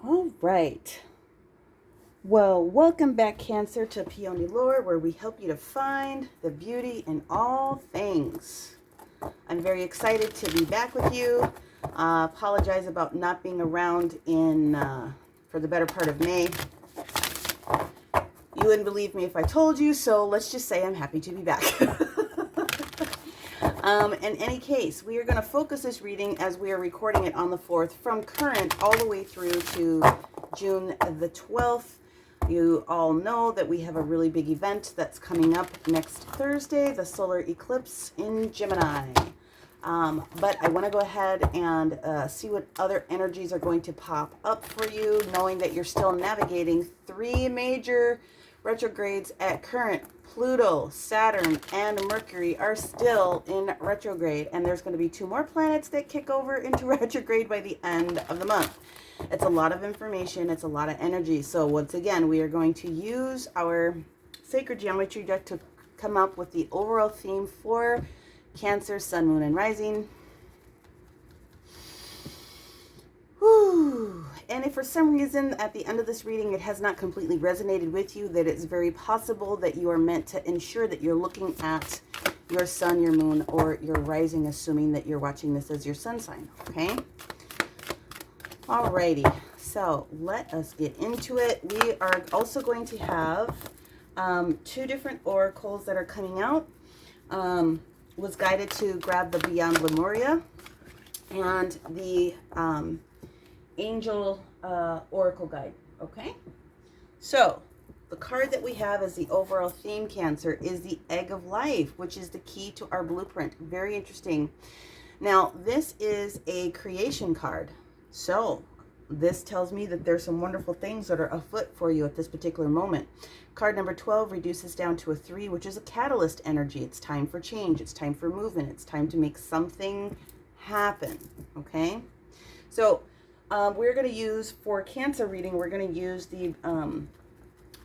All right. Well, welcome back, Cancer, to PeonyLore, where we help you to find the beauty in all things. I'm very excited to be back with you. Apologize about not being around for the better part of May. You wouldn't believe me if I told you, so let's just say I'm happy to be back. In any case, we are going to focus this reading as we are recording it on the 4th from current all the way through to June the 12th. You all know that we have a really big event that's coming up next Thursday, the solar eclipse in Gemini. But I want to go ahead and see what other energies are going to pop up for you, knowing that you're still navigating 3 major retrogrades at current. Pluto, Saturn, and Mercury are still in retrograde, and there's going to be 2 more planets that kick over into retrograde by the end of the month. It's a lot of information. It's a lot of energy. So once again, we are going to use our sacred geometry deck to come up with the overall theme for Cancer, Sun, Moon, and Rising. Whew. And if for some reason at the end of this reading it has not completely resonated with you, that it's very possible that you are meant to ensure that you're looking at your sun, your moon, or your rising, assuming that you're watching this as your sun sign, okay? Alrighty, so let us get into it. We are also going to have 2 different oracles that are coming out. Was guided to grab the Beyond Lemuria and the Angel Oracle Guide, okay? So, the card that we have as the overall theme, Cancer, is the Egg of Life, which is the key to our blueprint. Very interesting. Now, this is a creation card. So, this tells me that there's some wonderful things that are afoot for you at this particular moment. Card number 12 reduces down to a 3, which is a catalyst energy. It's time for change. It's time for movement. It's time to make something happen, okay? So, we're going to use, for Cancer reading, we're going to use the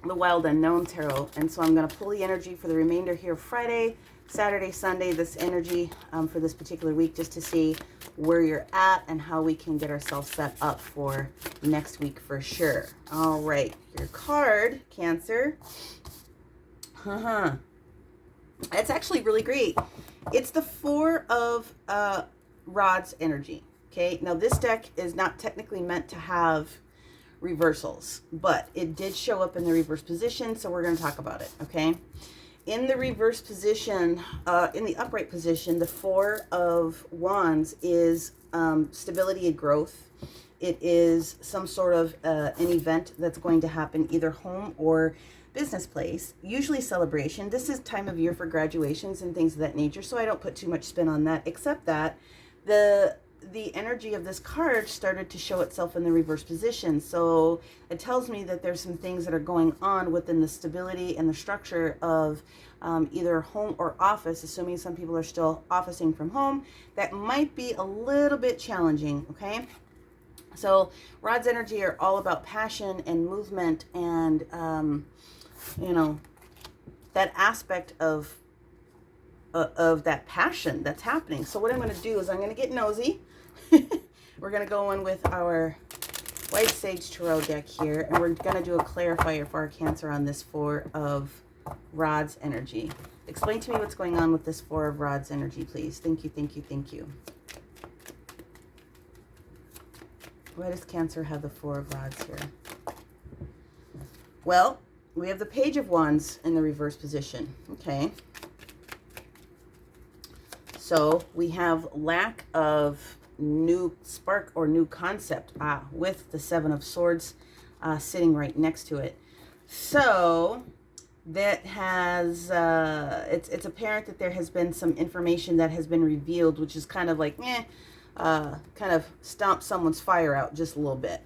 Wild Unknown Tarot. And so I'm going to pull the energy for the remainder here, Friday, Saturday, Sunday, this energy for this particular week, just to see where you're at and how we can get ourselves set up for next week for sure. All right, your card, Cancer. That's actually really great. It's the 4 of Rods energy. Okay, now this deck is not technically meant to have reversals, but it did show up in the reverse position, so we're going to talk about it, okay? In the reverse position, in the upright position, the 4 of Wands is stability and growth. It is some sort of an event that's going to happen either home or business place, usually celebration. This is time of year for graduations and things of that nature, so I don't put too much spin on that, except that the energy of this card started to show itself in the reverse position. So it tells me that there's some things that are going on within the stability and the structure of either home or office, assuming some people are still officing from home, that might be a little bit challenging, okay? So Rod's energy are all about passion and movement and, you know, that aspect of that passion that's happening. So what I'm going to do is I'm going to get nosy. We're going to go in with our White Sage Tarot deck here, and we're going to do a clarifier for our Cancer on this 4 of Rods energy. Explain to me what's going on with this 4 of Rods energy, please. Thank you, thank you, thank you. Why does Cancer have the 4 of Rods here? Well, we have the Page of Wands in the reverse position. Okay. So we have lack of new spark or new concept with the 7 of Swords sitting right next to it. So that has it's apparent that there has been some information that has been revealed, which is kind of like kind of stomp someone's fire out just a little bit,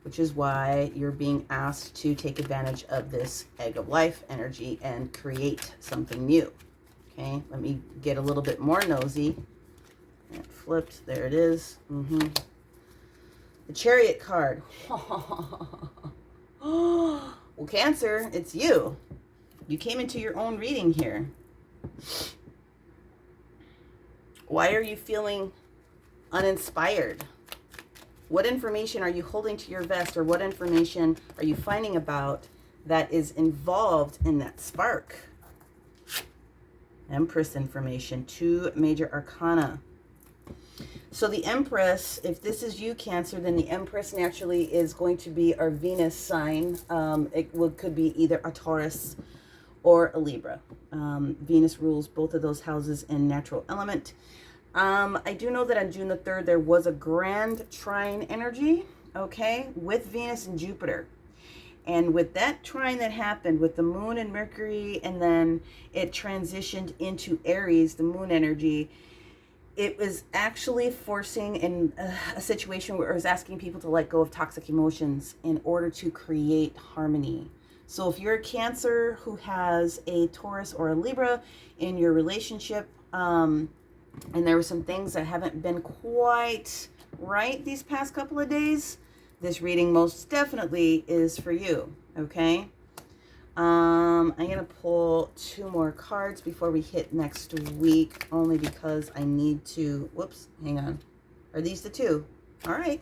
which is why you're being asked to take advantage of this Egg of Life energy and create something new. Okay, let me get a little bit more nosy. It flipped. There it is. The Chariot card. Well, Cancer, it's you. You came into your own reading here. Why are you feeling uninspired? What information are you holding to your vest, or what information are you finding about that is involved in that spark? Empress information, 2 major arcana. So the Empress, if this is you, Cancer, then the Empress naturally is going to be our Venus sign. Could be either a Taurus or a Libra. Venus rules both of those houses in natural element. I do know that on June the 3rd, there was a grand trine energy, okay, with Venus and Jupiter. And with that trine that happened with the moon and Mercury, and then it transitioned into Aries, the moon energy, it was actually forcing in a situation where it was asking people to let go of toxic emotions in order to create harmony. So if you're a Cancer who has a Taurus or a Libra in your relationship, and there were some things that haven't been quite right these past couple of days, this reading most definitely is for you, okay? I'm going to pull 2 more cards before we hit next week, only because I need to, whoops, hang on. Are these the 2? All right.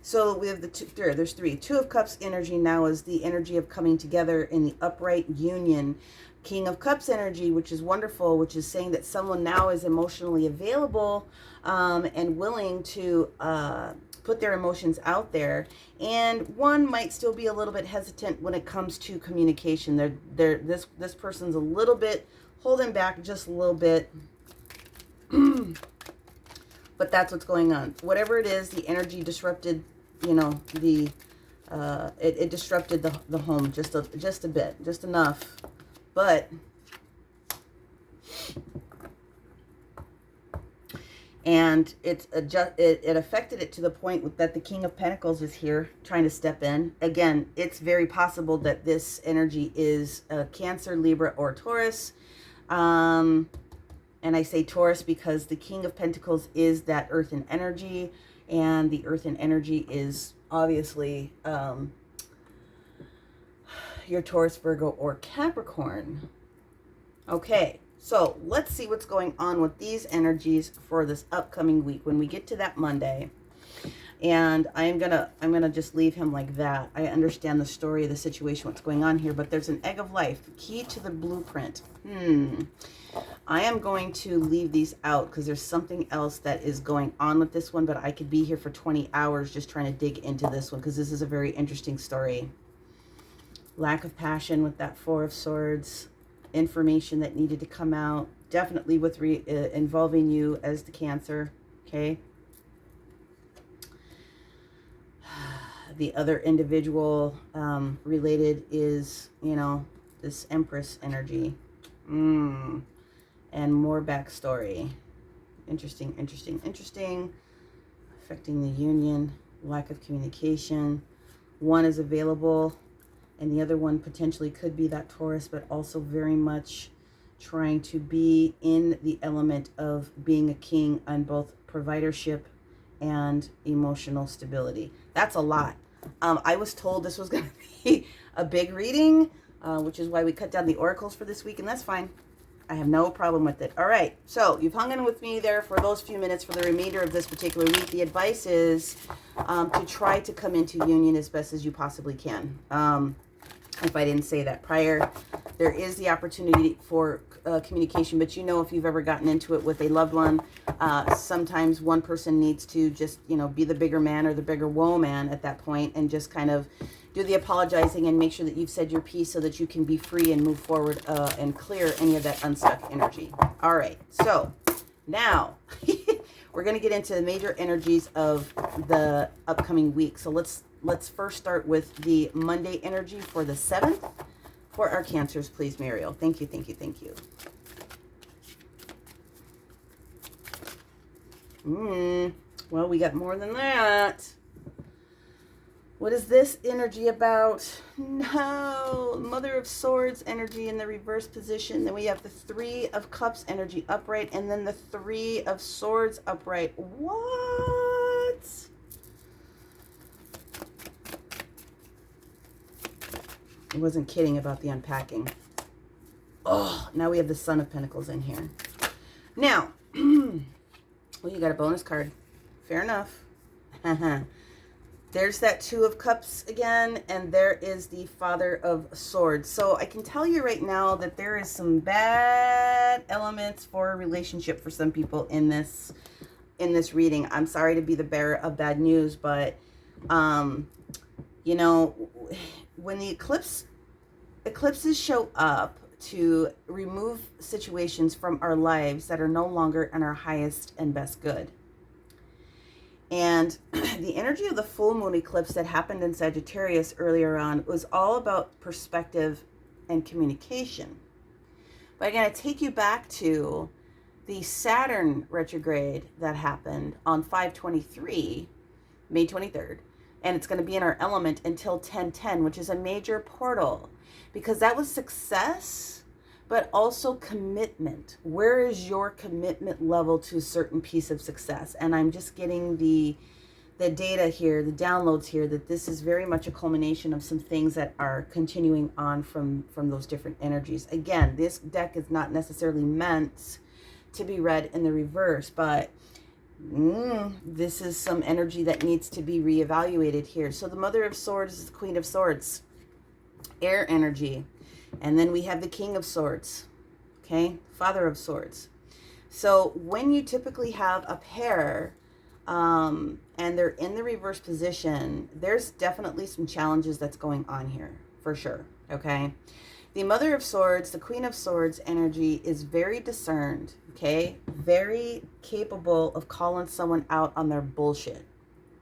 So we have the 2, there's 3. 2 of Cups energy now is the energy of coming together in the upright union. King of Cups energy, which is wonderful, which is saying that someone now is emotionally available and willing to put their emotions out there, and one might still be a little bit hesitant when it comes to communication. This person's a little bit holding back, just a little bit, but that's what's going on. Whatever it is, the energy disrupted, you know, it disrupted the home just a bit, just enough, but and it affected it to the point that the King of Pentacles is here trying to step in. Again, it's very possible that this energy is Cancer, Libra, or Taurus. And I say Taurus because the King of Pentacles is that earthen energy, and the earthen energy is obviously your Taurus, Virgo, or Capricorn. Okay. So let's see what's going on with these energies for this upcoming week when we get to that Monday. And I'm gonna just leave him like that. I understand the story of the situation, what's going on here, but there's an egg of life, key to the blueprint. I am going to leave these out because there's something else that is going on with this one, but I could be here for 20 hours just trying to dig into this one because this is a very interesting story. Lack of passion with that 4 of Swords. Information that needed to come out, definitely with involving you as the Cancer, okay? The other individual related is, you know, this Empress energy. And more backstory. Interesting, interesting, interesting. Affecting the union, lack of communication. One is available, and the other one potentially could be that Taurus, but also very much trying to be in the element of being a king on both providership and emotional stability. That's a lot. I was told this was going to be a big reading, which is why we cut down the oracles for this week, and that's fine. I have no problem with it. All right, so you've hung in with me there for those few minutes for the remainder of this particular week. The advice is to try to come into union as best as you possibly can. If I didn't say that prior, there is the opportunity for communication, but you know, if you've ever gotten into it with a loved one, sometimes one person needs to just, you know, be the bigger man or the bigger woman at that point and just kind of do the apologizing and make sure that you've said your piece so that you can be free and move forward and clear any of that unstuck energy. All right, so now we're going to get into the major energies of the upcoming week. So let's first start with the Monday energy for the 7th. For our Cancers, please, Muriel. Thank you, thank you, thank you. Well, we got more than that. What is this energy about? No, Mother of Swords energy in the reverse position. Then we have the 3 of Cups energy upright, and then the 3 of Swords upright. What? I wasn't kidding about the unpacking. Oh, now we have the Son of Pentacles in here. Now, well, you got a bonus card. Fair enough. There's that Two of Cups again, and there is the Father of Swords. So I can tell you right now that there is some bad elements for a relationship for some people in this reading. I'm sorry to be the bearer of bad news, but you know, when the eclipses show up to remove situations from our lives that are no longer in our highest and best good. And the energy of the full moon eclipse that happened in Sagittarius earlier on was all about perspective and communication. But I'm going to take you back to the Saturn retrograde that happened on 5/23, May 23rd. And it's going to be in our element until 10/10, which is a major portal. Because that was success, but also commitment. Where is your commitment level to a certain piece of success? And I'm just getting the data here, the downloads here, that this is very much a culmination of some things that are continuing on from those different energies. Again, this deck is not necessarily meant to be read in the reverse, but this is some energy that needs to be reevaluated here. So the Mother of Swords is the Queen of Swords, air energy. And then we have the King of Swords, okay, Father of Swords. So when you typically have a pair and they're in the reverse position, there's definitely some challenges that's going on here, for sure, okay? The Mother of Swords, the Queen of Swords energy is very discerned, okay? Very capable of calling someone out on their bullshit.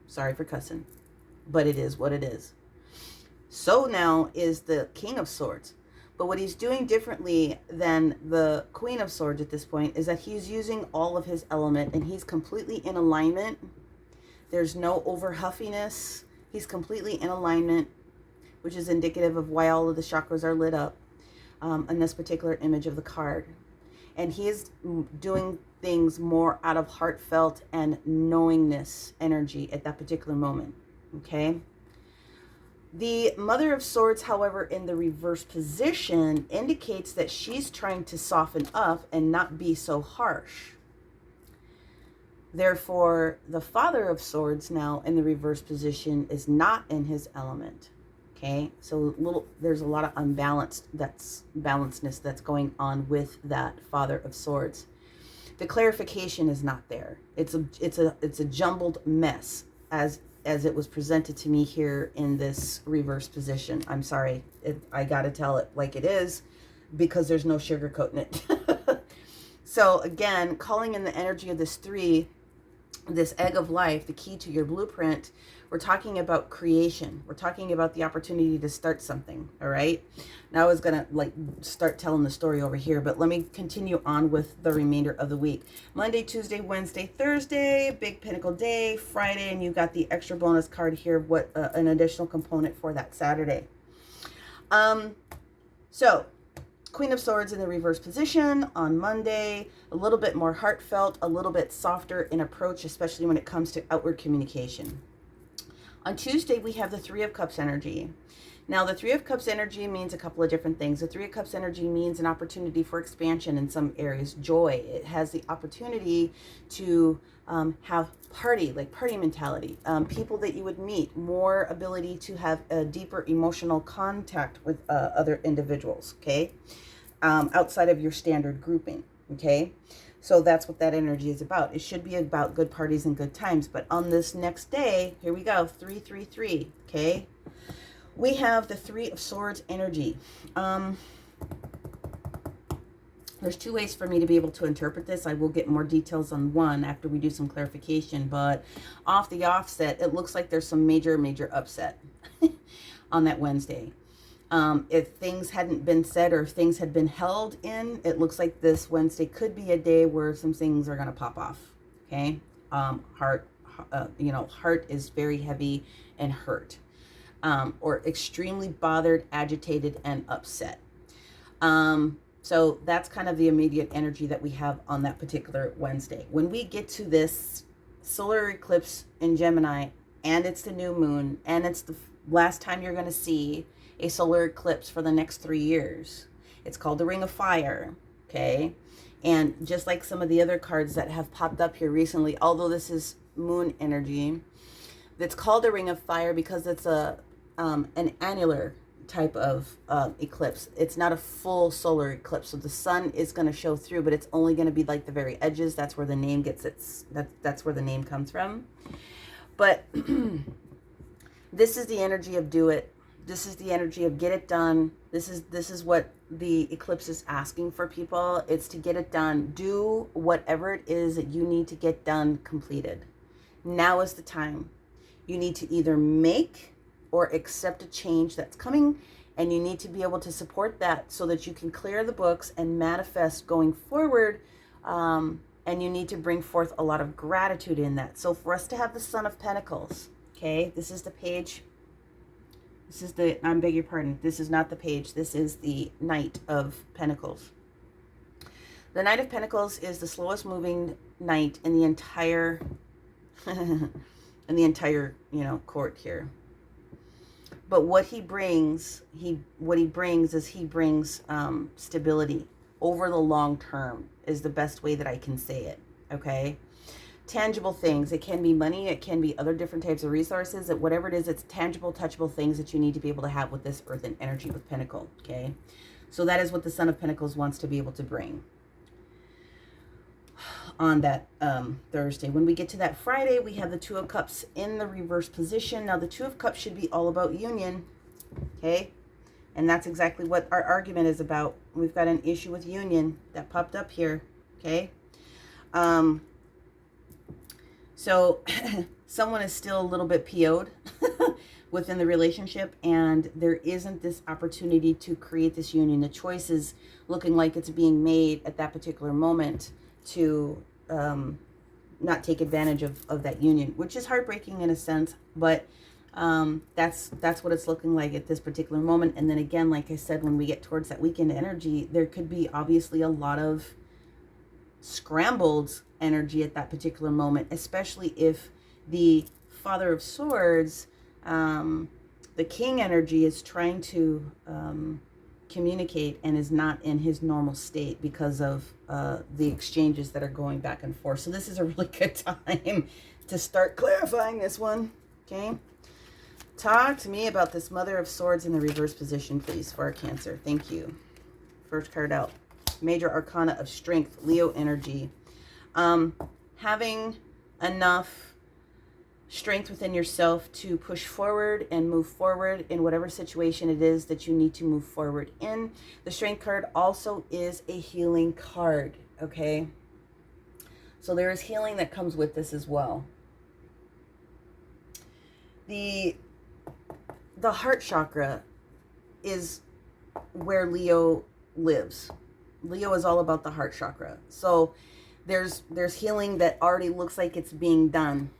Sorry for cussing, but it is what it is. So now is the King of Swords. But what he's doing differently than the Queen of Swords at this point is that he's using all of his element and he's completely in alignment. There's no over huffiness. He's completely in alignment, which is indicative of why all of the chakras are lit up in this particular image of the card. And he is doing things more out of heartfelt and knowingness energy at that particular moment, okay? The Mother of Swords, however, in the reverse position indicates that she's trying to soften up and not be so harsh. Therefore, the Father of Swords now in the reverse position is not in his element. Okay, so there's a lot of balancedness that's going on with that Father of Swords. The clarification is not there. It's a jumbled mess as it was presented to me here in this reverse position. I'm sorry, I got to tell it like it is because there's no sugarcoating it. So again, calling in the energy of this 3, this egg of life, the key to your blueprint, we're talking about creation. We're talking about the opportunity to start something, all right? Now I was going to start telling the story over here, but let me continue on with the remainder of the week. Monday, Tuesday, Wednesday, Thursday, big pinnacle day, Friday, and you got the extra bonus card here, what an additional component for that Saturday. So Queen of Swords in the reverse position on Monday, a little bit more heartfelt, a little bit softer in approach, especially when it comes to outward communication. On Tuesday, we have the Three of Cups energy. Now, the Three of Cups energy means a couple of different things. The Three of Cups energy means an opportunity for expansion in some areas, joy. It has the opportunity to have party mentality, people that you would meet, more ability to have a deeper emotional contact with other individuals, okay? Outside of your standard grouping, okay? So that's what that energy is about. It should be about good parties and good times. But on this next day, here we go, 333, okay? We have the Three of Swords energy. There's 2 ways for me to be able to interpret this. I will get more details on one after we do some clarification. But off the offset, it looks like there's some major upset on that Wednesday. If things hadn't been said or if things had been held in, it looks like this Wednesday could be a day where some things are going to pop off. Okay. Heart is very heavy and hurt, or extremely bothered, agitated, and upset. So that's kind of the immediate energy that we have on that particular Wednesday. When we get to this solar eclipse in Gemini, and it's the new moon, and it's the last time you're going to see a solar eclipse for the next 3 years. It's called the Ring of Fire, okay? And just like some of the other cards that have popped up here recently, although this is moon energy, It's called a ring of fire because it's an annular type of eclipse. It's not a full solar eclipse, so the sun is going to show through, but it's only going to be like the very edges. That's where the name gets that's where the name comes from. But this is the energy of do it. This is the energy of get it done. This is what the eclipse is asking for people. It's to get it done. Do whatever it is that you need to get done, completed. Now is the time. You need to either make or accept a change that's coming, and you need to be able to support that so that you can clear the books and manifest going forward. And you need to bring forth a lot of gratitude in that. So for us to have the Son of Pentacles, okay, this is the page. This is the, I beg your pardon, this is not the page. This is the Knight of Pentacles. The Knight of Pentacles is the slowest moving knight in the entire, court here. But what he brings, he brings stability over the long term is the best way that I can say it. Okay. Tangible things. It can be money. It can be other different types of resources. Whatever it is, it's tangible, touchable things that you need to be able to have with this earth and energy with Pentacle. Okay. So that is what the Son of Pentacles wants to be able to bring on that Thursday. When we get to that Friday, we have the Two of Cups in the reverse position. Now, the Two of Cups should be all about union. Okay. And that's exactly what our argument is about. We've got an issue with union that popped up here. Okay. So someone is still a little bit PO'd within the relationship, and there isn't this opportunity to create this union. The choice is looking like it's being made at that particular moment to not take advantage of that union, which is heartbreaking in a sense, but that's what it's looking like at this particular moment. And then again, like I said, when we get towards that weekend energy, there could be obviously a lot of scrambled energy at that particular moment, especially if the Father of Swords, the King energy, is trying to communicate and is not in his normal state because of the exchanges that are going back and forth. So this is a really good time to start clarifying this one. Okay. Talk to me about this Mother of Swords in the reverse position, please, for our Cancer. Thank you. First card out. Major Arcana of Strength, Leo energy. Having enough strength within yourself to push forward and move forward in whatever situation it is that you need to move forward in. The Strength card also is a healing card, okay? So there is healing that comes with this as well. The heart chakra is where Leo lives. Leo is all about the heart chakra. So there's healing that already looks like it's being done,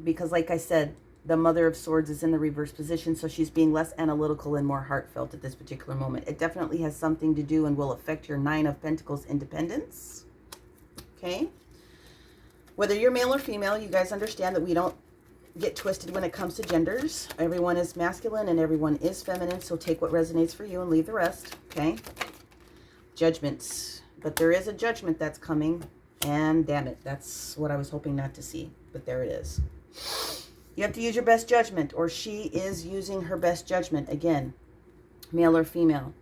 because like I said, the Mother of Swords is in the reverse position, so she's being less analytical and more heartfelt at this particular moment. It definitely has something to do and will affect your Nine of Pentacles independence. Okay? Whether you're male or female, you guys understand that we don't get twisted when it comes to genders. Everyone is masculine and everyone is feminine, so take what resonates for you and leave the rest. Okay? Judgments. But there is a judgment that's coming, and damn it, that's what I was hoping not to see, but there it is. You have to use your best judgment, or she is using her best judgment. Again, male or female.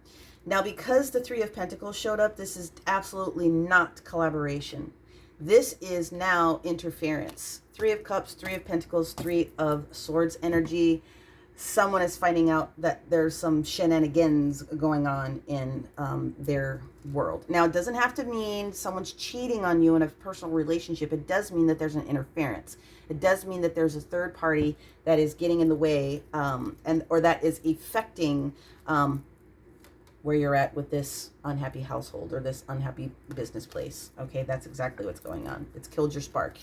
Now, because the Three of Pentacles showed up, this is absolutely not collaboration. This is now interference. Three of Cups, Three of Pentacles, Three of Swords energy. Someone is finding out that there's some shenanigans going on in their world. Now, it doesn't have to mean someone's cheating on you in a personal relationship. It does mean that there's an interference. It does mean that there's a third party that is getting in the way, or that is affecting where you're at with this unhappy household or this unhappy business place. Okay, that's exactly what's going on. It's killed your spark.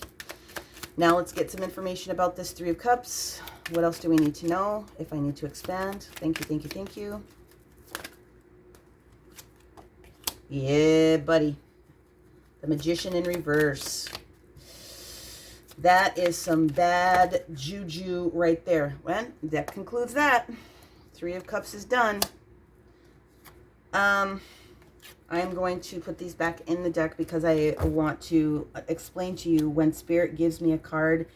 Now let's get some information about this Three of Cups. What else do we need to know? If I need to expand. Thank you, thank you, thank you. Yeah, buddy. The Magician in reverse. That is some bad juju right there. Well, that concludes that. Three of Cups is done. I'm going to put these back in the deck because I want to explain to you, when Spirit gives me a card,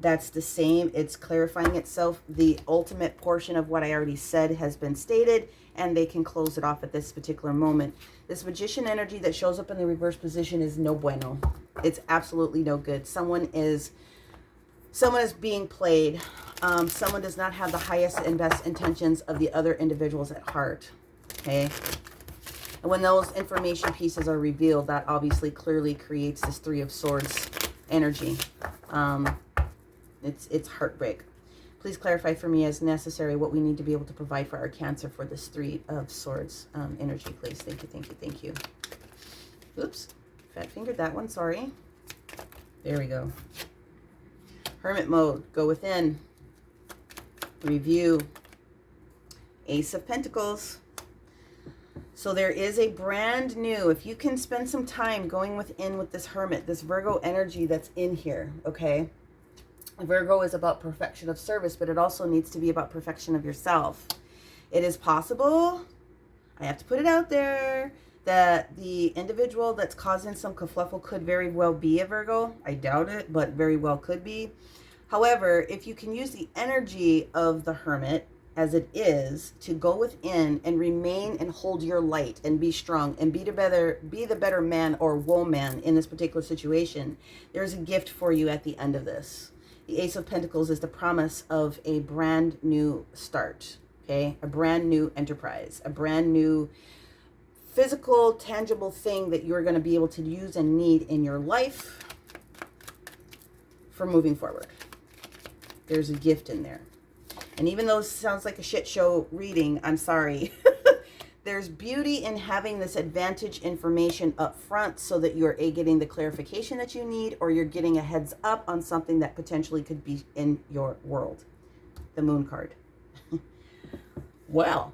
that's the same. It's clarifying itself. The ultimate portion of what I already said has been stated, and they can close it off at this particular moment. This Magician energy that shows up in the reverse position is no bueno. It's absolutely no good. Someone is being played. Someone does not have the highest and best intentions of the other individuals at heart. Okay? And when those information pieces are revealed, that obviously clearly creates this Three of Swords energy. It's heartbreak. Please clarify for me as necessary what we need to be able to provide for our Cancer for this Three of Swords energy, please. Thank you, thank you, thank you. Oops, fat fingered that one, sorry. There we go. Hermit mode, go within. Review. Ace of Pentacles. So there is a brand new, if you can spend some time going within with this Hermit, this Virgo energy that's in here, okay? Virgo is about perfection of service, but it also needs to be about perfection of yourself. It is possible, I have to put it out there, that the individual that's causing some kerfluffle could very well be a Virgo. I doubt it, but very well could be. However, if you can use the energy of the Hermit as it is to go within and remain and hold your light and be strong and be the better man or woman in this particular situation, there's a gift for you at the end of this. The Ace of Pentacles is the promise of a brand new start, okay? A brand new enterprise, a brand new physical, tangible thing that you're going to be able to use and need in your life for moving forward. There's a gift in there. And even though it sounds like a shit show reading, I'm sorry. There's beauty in having this advantage information up front so that you're getting the clarification that you need, or you're getting a heads up on something that potentially could be in your world. The Moon card. Well,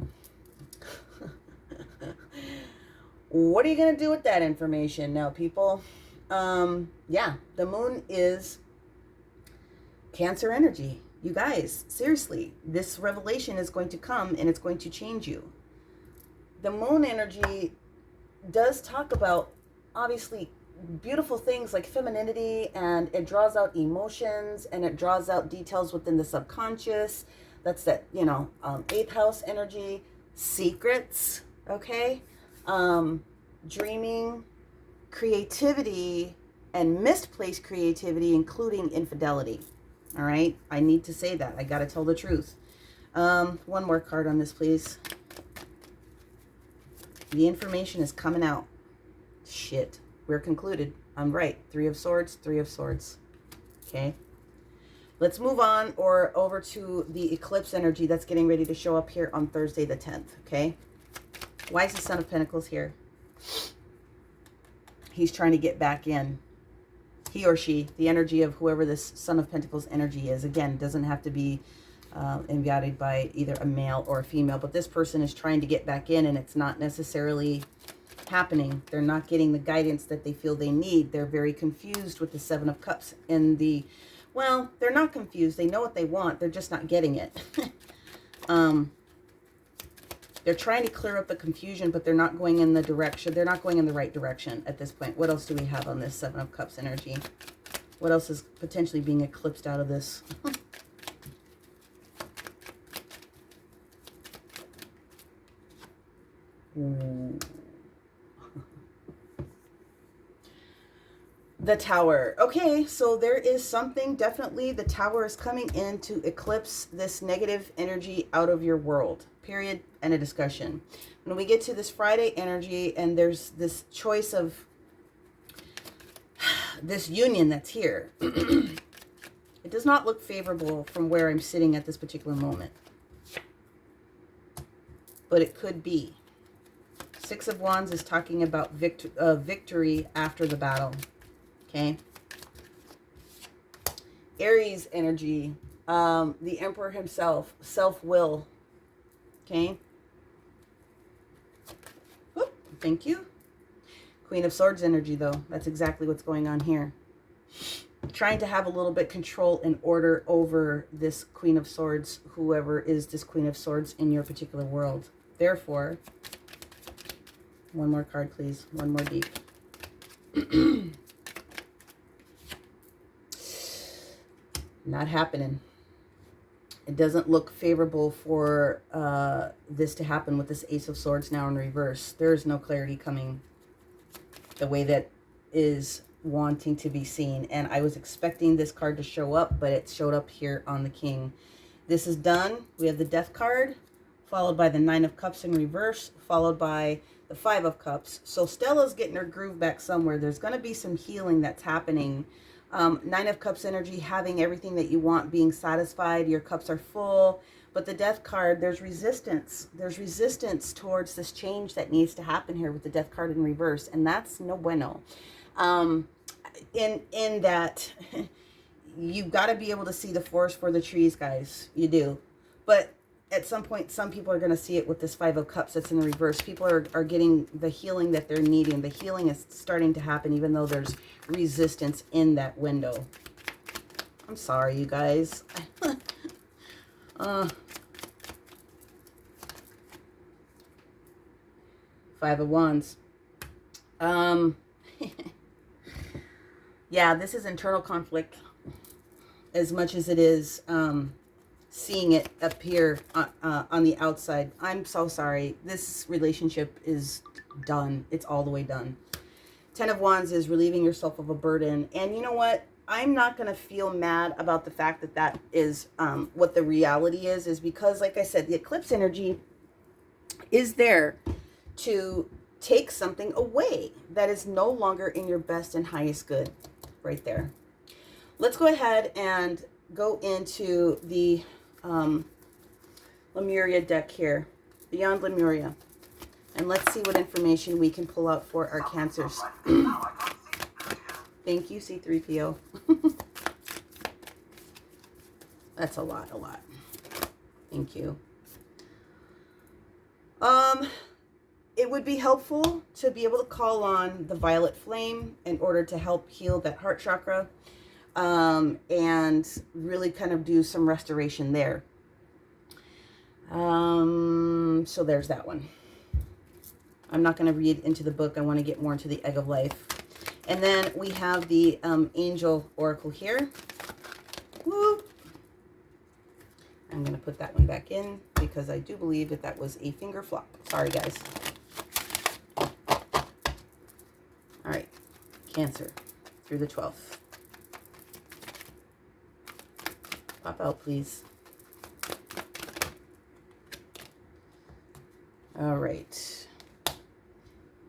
what are you going to do with that information now, people? Yeah, the Moon is Cancer energy. You guys, seriously, this revelation is going to come and it's going to change you. The Moon energy does talk about, obviously, beautiful things like femininity, and it draws out emotions and it draws out details within the subconscious. That's that, you know, 8th house energy, secrets, okay? Dreaming, creativity, and misplaced creativity, including infidelity. All right, I need to say that. I got to tell the truth. One more card on this, please. The information is coming out. Shit. We're concluded. I'm right. Three of Swords, Three of Swords. Okay. Let's move on or over to the eclipse energy that's getting ready to show up here on Thursday the 10th. Okay. Why is the Son of Pentacles here? He's trying to get back in. He or she, the energy of whoever this Son of Pentacles energy is. Again, doesn't have to be embodied by either a male or a female, but this person is trying to get back in and it's not necessarily happening. They're not getting the guidance that they feel they need. They're very confused with the Seven of Cups and the, well, they're not confused. They know what they want. They're just not getting it. They're trying to clear up the confusion, but they're not going in the direction. They're not going in the right direction at this point. What else do we have on this Seven of Cups energy? What else is potentially being eclipsed out of this? The Tower. Okay, so there is something, definitely the Tower is coming in to eclipse this negative energy out of your world. Period. And a discussion. When we get to this Friday energy and there's this choice of this union that's here, it does not look favorable from where I'm sitting at this particular moment. But it could be. Six of Wands is talking about victory after the battle. Okay. Aries energy. The Emperor himself. Self-will. Okay. Whoop, thank you. Queen of Swords energy, though. That's exactly what's going on here. Trying to have a little bit control and order over this Queen of Swords, whoever is this Queen of Swords in your particular world. Therefore, one more card, please. One more deep. Not happening. It doesn't look favorable for this to happen with this Ace of Swords now in reverse. There is no clarity coming the way that is wanting to be seen. And I was expecting this card to show up, but it showed up here on the King. This is done. We have the Death card, followed by the Nine of Cups in reverse, followed by the Five of Cups. So Stella's getting her groove back somewhere. There's going to be some healing that's happening. Nine of Cups energy, having everything that you want, being satisfied. Your cups are full. But the Death card, there's resistance. There's resistance towards this change that needs to happen here with the Death card in reverse. And that's no bueno. In that, you've got to be able to see the forest for the trees, guys. You do. But at some point, some people are going to see it with this Five of Cups that's in the reverse. People are getting the healing that they're needing. The healing is starting to happen, even though there's resistance in that window. I'm sorry, you guys. Five of Wands. Yeah, this is internal conflict as much as it is seeing it appear on the outside. I'm so sorry. This relationship is done. It's all the way done. Ten of Wands is relieving yourself of a burden. And you know what? I'm not going to feel mad about the fact that that is what the reality is because, like I said, the eclipse energy is there to take something away that is no longer in your best and highest good. Right there. Let's go ahead and go into the Lemuria deck here, Beyond Lemuria. And let's see what information we can pull out for our Cancers. Thank you, C3PO. That's a lot. Thank you. It would be helpful to be able to call on the Violet Flame in order to help heal that heart chakra and really kind of do some restoration there. So there's that one. I'm not going to read into the book. I want to get more into the Egg of Life. And then we have the Angel Oracle here. Woo! I'm going to put that one back in because I do believe that was a finger flop. Sorry, guys. All right, Cancer through the 12th. Pop out, please. All right.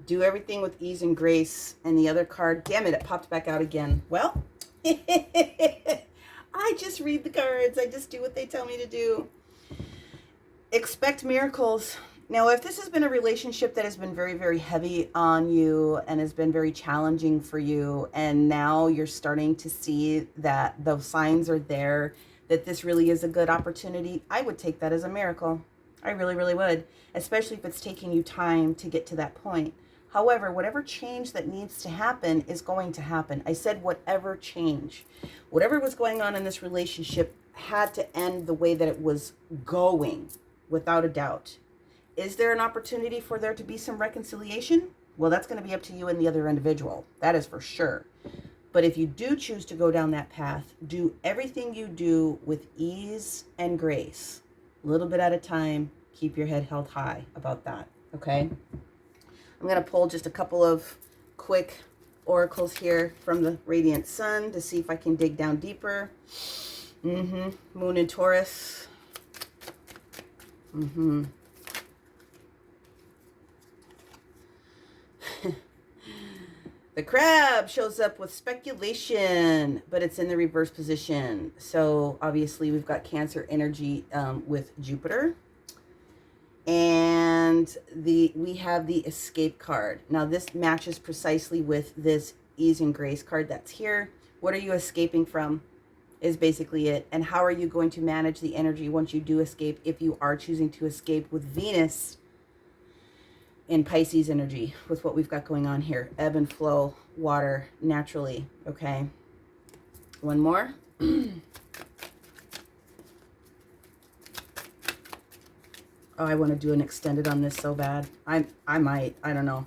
Do everything with ease and grace. And the other card, damn it, it popped back out again. Well, I just read the cards. I just do what they tell me to do. Expect miracles. Now, if this has been a relationship that has been very, very heavy on you and has been very challenging for you, and now you're starting to see that those signs are there, that this really is a good opportunity, I would take that as a miracle. I really, really would, especially if it's taking you time to get to that point. However, whatever change that needs to happen is going to happen. I said whatever change. Whatever was going on in this relationship had to end the way that it was going, without a doubt. Is there an opportunity for there to be some reconciliation? Well, that's going to be up to you and the other individual. That is for sure. But if you do choose to go down that path, do everything you do with ease and grace. A little bit at a time. Keep your head held high about that. Okay? I'm going to pull just a couple of quick oracles here from the Radiant Sun to see if I can dig down deeper. Moon in Taurus. The Crab shows up with speculation, but it's in the reverse position. So obviously we've got Cancer energy with Jupiter. And we have the Escape card. Now this matches precisely with this Ease and Grace card that's here. What are you escaping from is basically it. And how are you going to manage the energy once you do escape, if you are choosing to escape with Venus in Pisces energy, with what we've got going on here. Ebb and flow, water, naturally. Okay. One more. Oh, I want to do an extended on this so bad. I might. I don't know.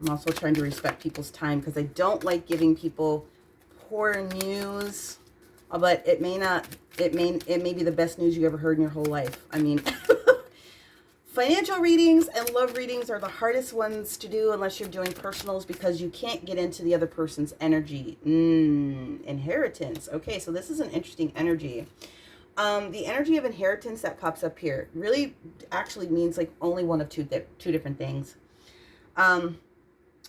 I'm also trying to respect people's time because I don't like giving people poor news, but it may be the best news you ever heard in your whole life. I mean, financial readings and love readings are the hardest ones to do unless you're doing personals because you can't get into the other person's energy. Inheritance. Okay, so this is an interesting energy. The energy of inheritance that pops up here really actually means like only one of two different things.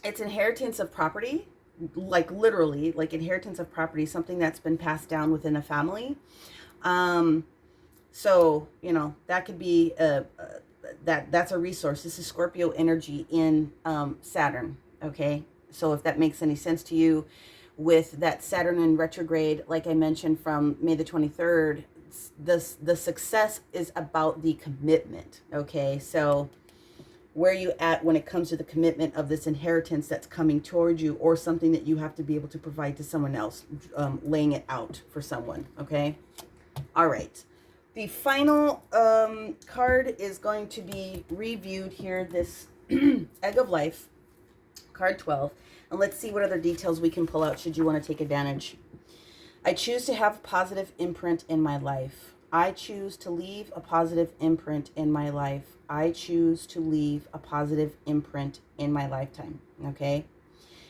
It's inheritance of property, like literally, like inheritance of property, something that's been passed down within a family. So, you know, that could be that's a resource. This is Scorpio energy in Saturn, okay? So if that makes any sense to you, with that Saturn in retrograde, like I mentioned, from May the 23rd, the success is about the commitment, okay? So where are you at when it comes to the commitment of this inheritance that's coming towards you, or something that you have to be able to provide to someone else, laying it out for someone, okay? All right. The final card is going to be reviewed here, this Egg of Life, card 12. And let's see what other details we can pull out should you want to take advantage. I choose to have a positive imprint in my life. I choose to leave a positive imprint in my life. I choose to leave a positive imprint in my lifetime, okay?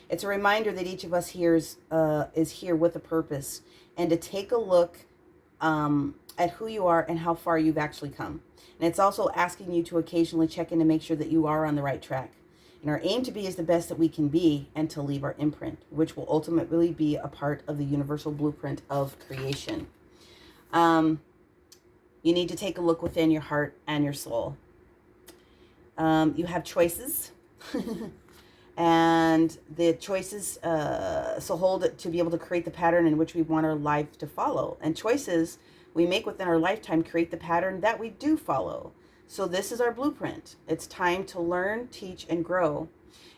It's a reminder that each of us here is here with a purpose, and to take a look at who you are and how far you've actually come. And it's also asking you to occasionally check in to make sure that you are on the right track. And our aim to be is the best that we can be, and to leave our imprint, which will ultimately be a part of the universal blueprint of creation. You need to take a look within your heart and your soul. You have choices. And the choices so hold it to be able to create the pattern in which we want our life to follow. And choices we make within our lifetime create the pattern that we do follow. So this is our blueprint. It's time to learn, teach, and grow.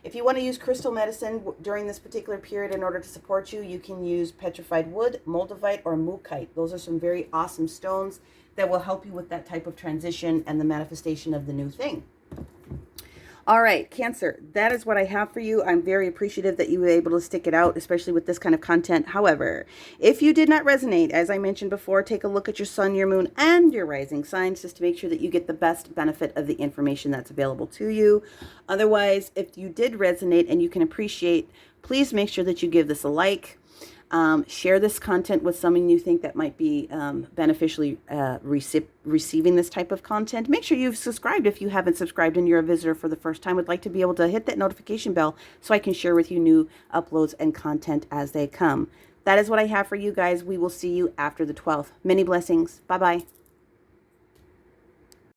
If you want to use crystal medicine during this particular period in order to support you, you can use petrified wood, moldavite, or mookaite. Those are some very awesome stones that will help you with that type of transition and the manifestation of the new thing. All right, Cancer, that is what I have for you. I'm very appreciative that you were able to stick it out, especially with this kind of content. However, if you did not resonate, as I mentioned before, take a look at your sun, your moon, and your rising signs just to make sure that you get the best benefit of the information that's available to you. Otherwise, if you did resonate and you can appreciate, please make sure that you give this a like. Share this content with someone you think that might be beneficially receiving this type of content. Make sure you've subscribed if you haven't subscribed and you're a visitor for the first time. I'd like to be able to hit that notification bell so I can share with you new uploads and content as they come. That is what I have for you guys. We will see you after the 12th. Many blessings. Bye-bye.